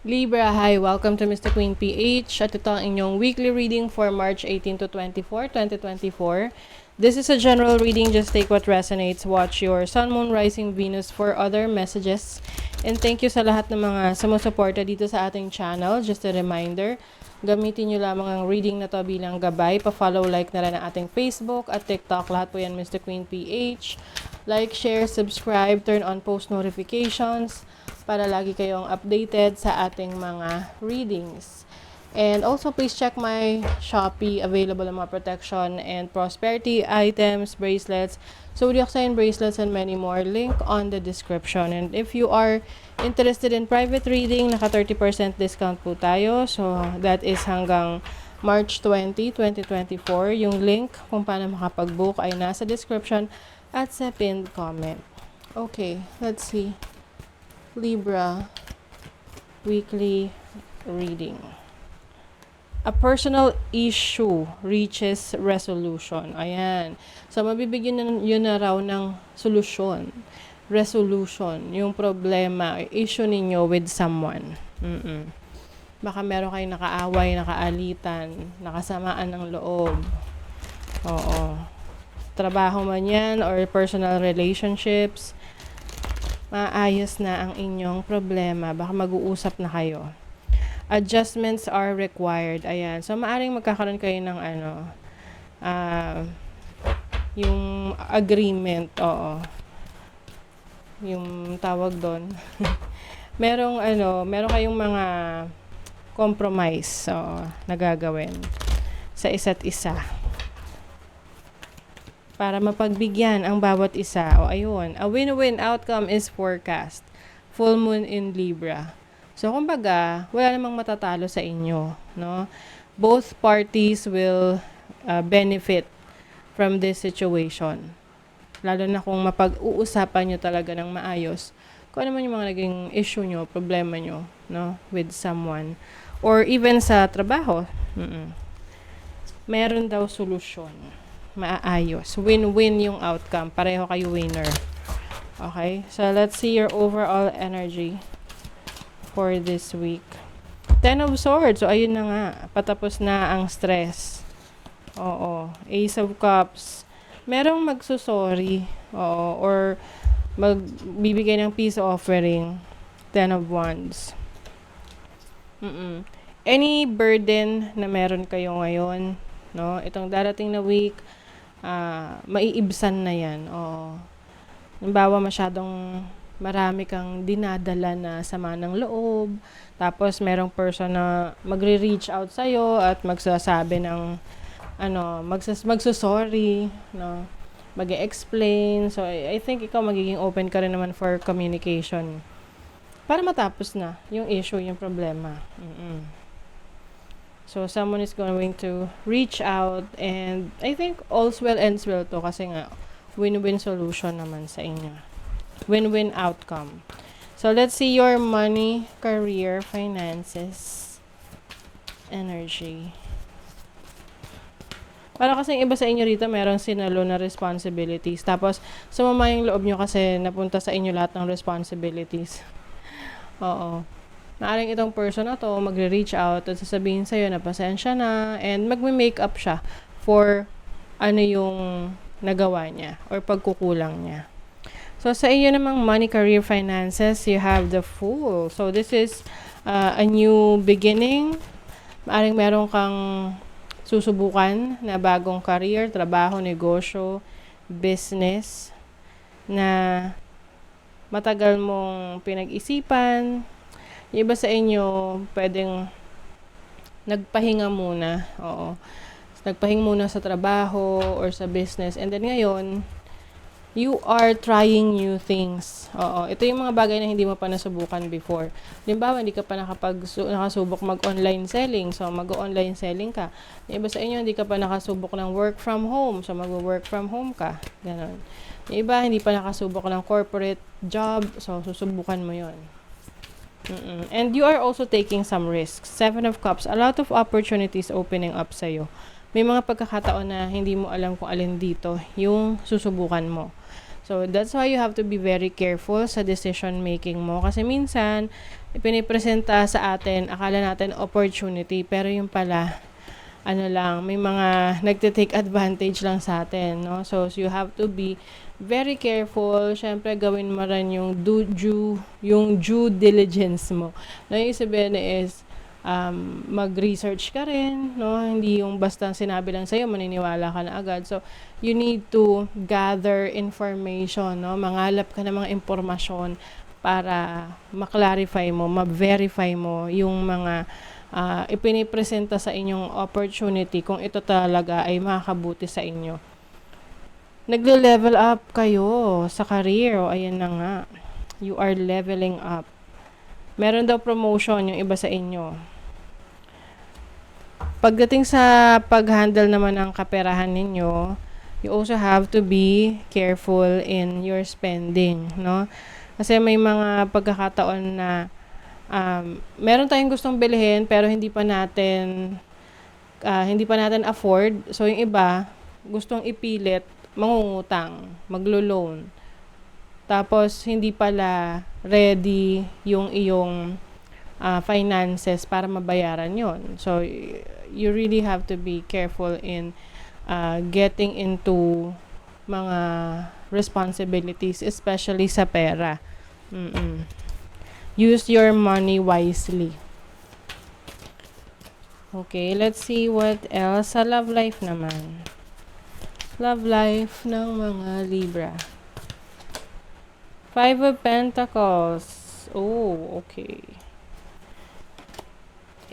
Libra, hi! Welcome to Mr. Queen PH at ito ang inyong weekly reading for March 18 to 24, 2024. This is a general reading, just take what resonates. Watch your Sun, Moon, Rising, Venus for other messages. And thank you sa lahat ng mga sumusuporta dito sa ating channel. Just a reminder, gamitin nyo lamang ang reading na to bilang gabay. Pa-follow, like na rin ang ating Facebook at TikTok. Lahat po yan Mr. Queen PH. Like, share, subscribe, turn on post notifications para lagi kayong updated sa ating mga readings. And also, please check my Shopee. Available ang mga protection and prosperity items, bracelets, zodiac sign bracelets, and many more. Link on the description. And if you are interested in private reading, naka 30% discount po tayo. So, that is hanggang March 20, 2024. Yung link kung paano makapag-book ay nasa description at sa pinned comment. Okay, let's see. Libra weekly reading. A personal issue reaches resolution. Ayan. So, mabibigyan yun na raw ng solusyon. Resolution. Yung problema, issue ninyo with someone. Baka meron kayong nakaaway, nakaalitan, nakasamaan ng loob. Oo. Trabaho man yan or personal relationships, maayos na ang inyong problema. Baka mag-uusap na kayo. Adjustments are required. Ayan. So, maaring magkakaroon kayo ng yung agreement. Oo. Yung tawag doon. merong kayong mga compromise na gagawin sa isa't isa para mapagbigyan ang bawat isa. O ayun, a win-win outcome is forecast. Full moon in Libra. So, kumbaga, wala namang matatalo sa inyo, no? Both parties will benefit from this situation. Lalo na kung mapag-uusapan nyo talaga ng maayos kung ano man yung mga naging issue nyo, problema nyo, no? With someone. Or even sa trabaho. Meron daw solusyon. Maayos. Win-win yung outcome. Pareho kayo winner. Okay? So, let's see your overall energy for this week. 10 of Swords. So, ayun na nga. Patapos na ang stress. Oo. Ace of Cups. Merong magsusorry. Oo. Or magbibigay ng peace offering. 10 of Wands. Any burden na meron kayo ngayon, no? Itong darating na week, maiibsan na yan. Halimbawa, masyadong marami kang dinadala na sama ng loob. Tapos, merong person na magre-reach out sa'yo at magsasabi ng, magsusorry, no? Mag-e-explain. So, I think ikaw magiging open ka rin naman for communication. Para matapos na yung issue, yung problema. So, someone is going to reach out and I think all's well ends well to kasi nga win-win solution naman sa inyo. Win-win outcome. So, let's see your money, career, finances, energy. Para kasi iba sa inyo rito, merong sinalo na responsibilities. Tapos, sumama yung loob nyo kasi napunta sa inyo lahat ng responsibilities. Oo. Maaring itong person na to magre-reach out at sasabihin sa'yo na pasensya na and magme-make up siya for ano yung nagawa niya or pagkukulang niya. So, sa iyo namang money, career, finances, you have the Fool. So, this is a new beginning. Maaring meron kang susubukan na bagong career, trabaho, negosyo, business na matagal mong pinag-isipan. Yung iba sa inyo, pwedeng nagpahinga muna. Oo. Nagpahinga muna sa trabaho or sa business. And then ngayon, you are trying new things. Oo. Ito yung mga bagay na hindi mo pa nasubukan before. Halimbawa, hindi ka pa nakasubok mag-online selling. So, mag-online selling ka. Yung iba sa inyo, hindi ka pa nakasubok ng work from home. So, mag-work from home ka. Ganon. Yung iba, hindi pa nakasubok ng corporate job. So, susubukan mo yon. And you are also taking some risks. 7 of Cups, a lot of opportunities opening up sa'yo. May mga pagkakataon na hindi mo alam kung alin dito yung susubukan mo. So, that's why you have to be very careful sa decision making mo. Kasi minsan, ipinipresenta sa atin, akala natin opportunity, pero yung pala, ano lang, may mga nagte-take advantage lang sa atin, no? So you have to be very careful. Syempre, gawin mo rin yung due diligence mo. No, yung sabihin is, mag-research ka rin, no? Hindi yung basta sinabi lang sa'yo, maniniwala ka na agad. So, you need to gather information, no? Mangalap ka ng mga impormasyon para ma-clarify mo, ma-verify mo yung mga ipinipresenta sa inyong opportunity kung ito talaga ay makakabuti sa inyo. Nagle-level up kayo sa career. O, ayan na nga. You are leveling up. Meron daw promotion yung iba sa inyo. Pagdating sa pag-handle naman ng kaperahan ninyo, you also have to be careful in your spending, no? Kasi may mga pagkakataon na meron tayong gustong bilhin pero hindi pa natin afford. So yung iba gustong ipilit mangungutang, maglo-loan. Tapos hindi pala ready yung iyong finances para mabayaran yon. So you really have to be careful in getting into mga responsibilities, especially sa pera. Use your money wisely. Okay, let's see what else sa love life naman. Love life ng mga Libra. 5 of Pentacles. Oh, okay.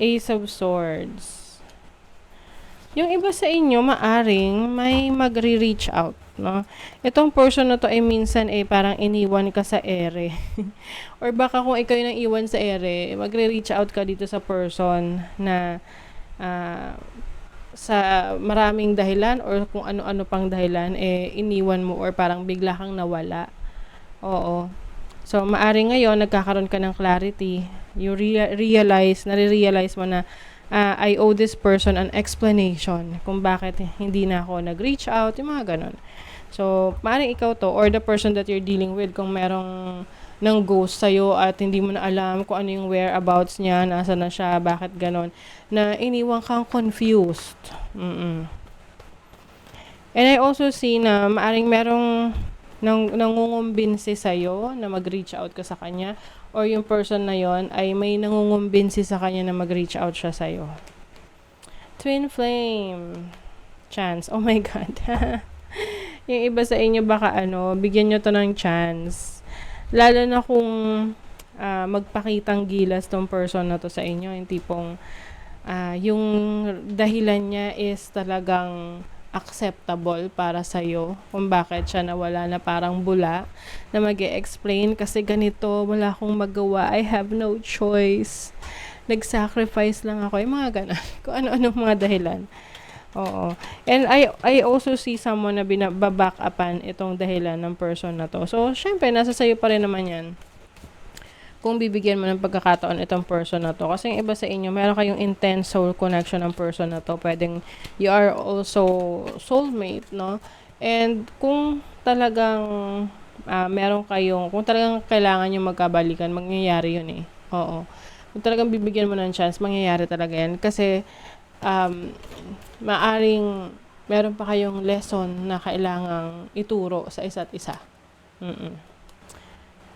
Ace of Swords. Yung iba sa inyo, maaring may magre-reach out, no? Itong person na to ay minsan parang iniwan ka sa ere. Or baka kung ikaw yung naiwan sa ere, magre-reach out ka dito sa person na sa maraming dahilan or kung ano-ano pang dahilan, iniwan mo or parang bigla kang nawala. Oo. So, maaring ngayon, nagkakaroon ka ng clarity. You nare-realize mo na I owe this person an explanation kung bakit hindi na ako nag-reach out, yung mga ganun. So, maaaring ikaw to or the person that you're dealing with kung merong ng ghost sa'yo at hindi mo na alam kung ano yung whereabouts niya, nasa na siya, bakit ganon, na iniwan kang confused. And I also see na maaring merong nangungumbinsi sa'yo na mag-reach out ka sa kanya or yung person na yon ay may nangungumbinsi sa kanya na mag-reach out siya sa'yo. Twin Flame. Chance. Oh my God. Yung iba sa inyo baka bigyan nyo to ng chance. Lalo na kung magpakitang gilas tong person na to sa inyo. Yung tipong yung dahilan niya is talagang acceptable para sa'yo kung bakit siya nawala na parang bula na mag-e-explain kasi ganito, wala akong magawa, I have no choice, nag-sacrifice lang ako, yung mga ganun kung ano-ano mga dahilan. Oo. And I also see someone na back upan itong dahilan ng person na to. So, syempre, nasa sayo pa rin naman yan kung bibigyan mo ng pagkakataon itong person na to. Kasi yung iba sa inyo, meron kayong intense soul connection ng person na to. Pwedeng you are also soulmate, no? And kung talagang kung talagang kailangan yung magkabalikan, mangyayari yun Oo. Kung talagang bibigyan mo ng chance, mangyayari talaga yan. Kasi, maaring meron pa kayong lesson na kailangang ituro sa isa't isa.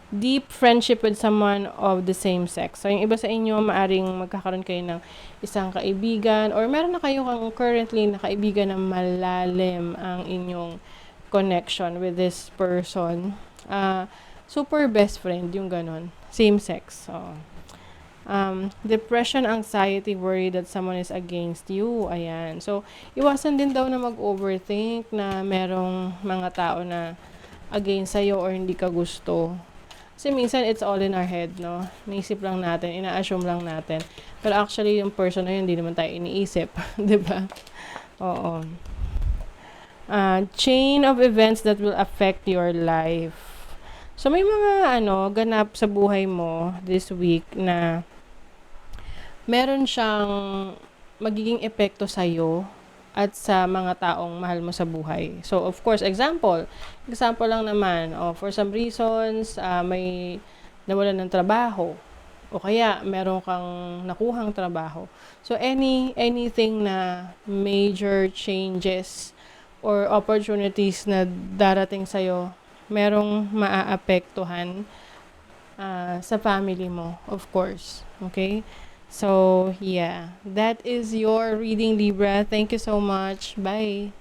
Deep friendship with someone of the same sex. So, yung iba sa inyo, maaring magkakaroon kayo ng isang kaibigan or meron na kayo currently na kaibigan na malalim ang inyong connection with this person. Super best friend, yung ganon. Same sex. So, depression, anxiety, worry that someone is against you. Ayan. So, iwasan din daw na mag-overthink na merong mga tao na against sa'yo or hindi ka gusto. Kasi minsan, it's all in our head, no? Naisip lang natin, ina-assume lang natin. Pero actually, yung person na yun, hindi naman tayo iniisip. Diba? Oo. Chain of events that will affect your life. So, may mga, ganap sa buhay mo this week na meron siyang magiging epekto sa'yo at sa mga taong mahal mo sa buhay. So, of course, example lang naman, for some reasons, may nawalan ng trabaho, o kaya meron kang nakuhang trabaho. So, anything na major changes or opportunities na darating sa'yo, merong maaapektuhan sa family mo, of course. Okay? So, yeah. That is your reading, Libra. Thank you so much. Bye.